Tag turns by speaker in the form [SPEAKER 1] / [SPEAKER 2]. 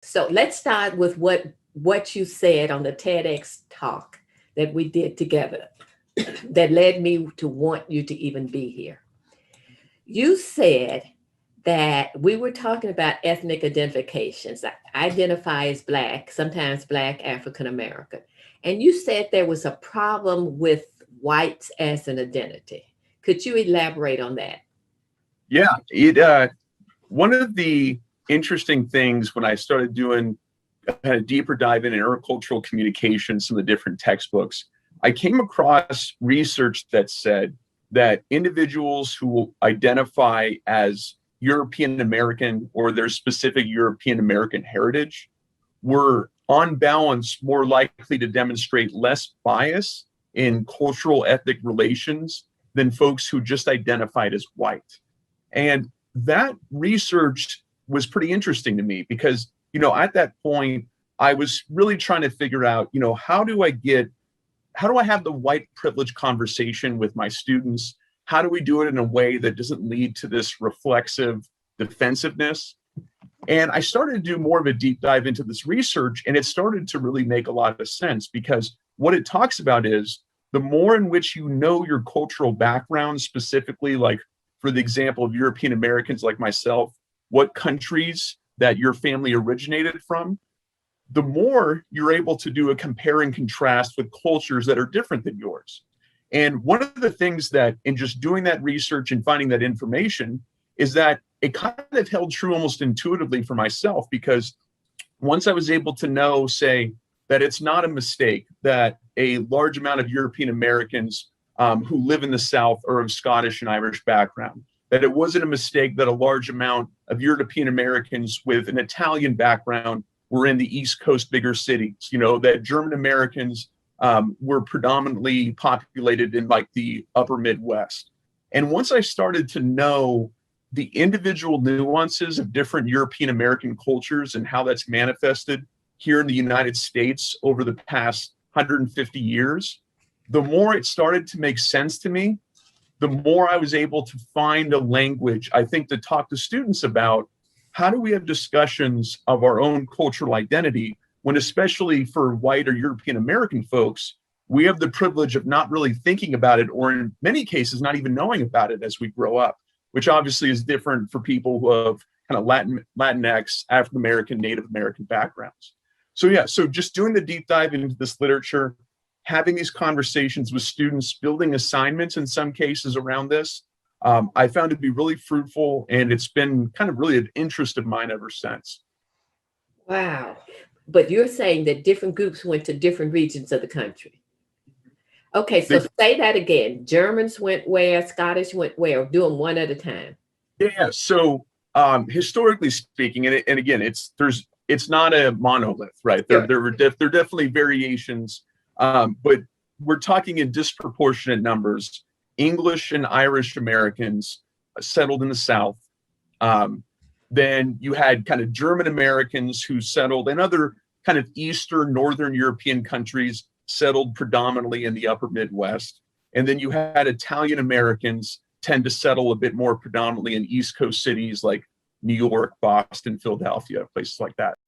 [SPEAKER 1] So let's start with what you said on the TEDx talk that we did together that led me to want you to even be here. You said that we were talking about ethnic identifications. I identify as Black, sometimes Black African American. And you said there was a problem with whites as an identity. Could you elaborate on that?
[SPEAKER 2] Yeah, one of the interesting things when I started doing a deeper dive in intercultural communication, some of the different textbooks, I came across research that said that individuals who identify as European American or their specific European American heritage were on balance more likely to demonstrate less bias in cultural ethnic relations than folks who just identified as white. And that research was pretty interesting to me because, at that point, I was really trying to figure out, how do I have the white privilege conversation with my students? How do we do it in a way that doesn't lead to this reflexive defensiveness? And I started to do more of a deep dive into this research, and it started to really make a lot of sense because what it talks about is the more in which you know your cultural background, specifically, like for the example of European Americans like myself, what countries that your family originated from, the more you're able to do a compare and contrast with cultures that are different than yours. And one of the things that in just doing that research and finding that information is that it kind of held true almost intuitively for myself, because once I was able to know, say, that it's not a mistake that a large amount of European Americans who live in the South are of Scottish and Irish background, that it wasn't a mistake that a large amount of European Americans with an Italian background were in the East Coast bigger cities, that German Americans were predominantly populated in like the upper Midwest. And once I started to know the individual nuances of different European American cultures and how that's manifested here in the United States over the past 150 years, the more it started to make sense to me, the more I was able to find a language, I think, to talk to students about how do we have discussions of our own cultural identity when, especially for white or European American folks, we have the privilege of not really thinking about it, or in many cases, not even knowing about it as we grow up, which obviously is different for people who have kind of Latinx, African American, Native American backgrounds. So just doing the deep dive into this literature, having these conversations with students, building assignments in some cases around this, I found it to be really fruitful, and it's been kind of really an interest of mine ever since.
[SPEAKER 1] Wow. But you're saying that different groups went to different regions of the country. Okay, so
[SPEAKER 2] They,
[SPEAKER 1] say that again. Germans went where, Scottish went where? Do them one at a time.
[SPEAKER 2] yeah, so historically speaking, and again, it's not a monolith, right?
[SPEAKER 1] Sure.
[SPEAKER 2] There are definitely variations, but we're talking in disproportionate numbers. English and Irish Americans settled in the South. Then you had kind of German Americans who settled in other kind of Eastern, Northern European countries, settled predominantly in the upper Midwest. And then you had Italian Americans tend to settle a bit more predominantly in East Coast cities like New York, Boston, Philadelphia, places like that.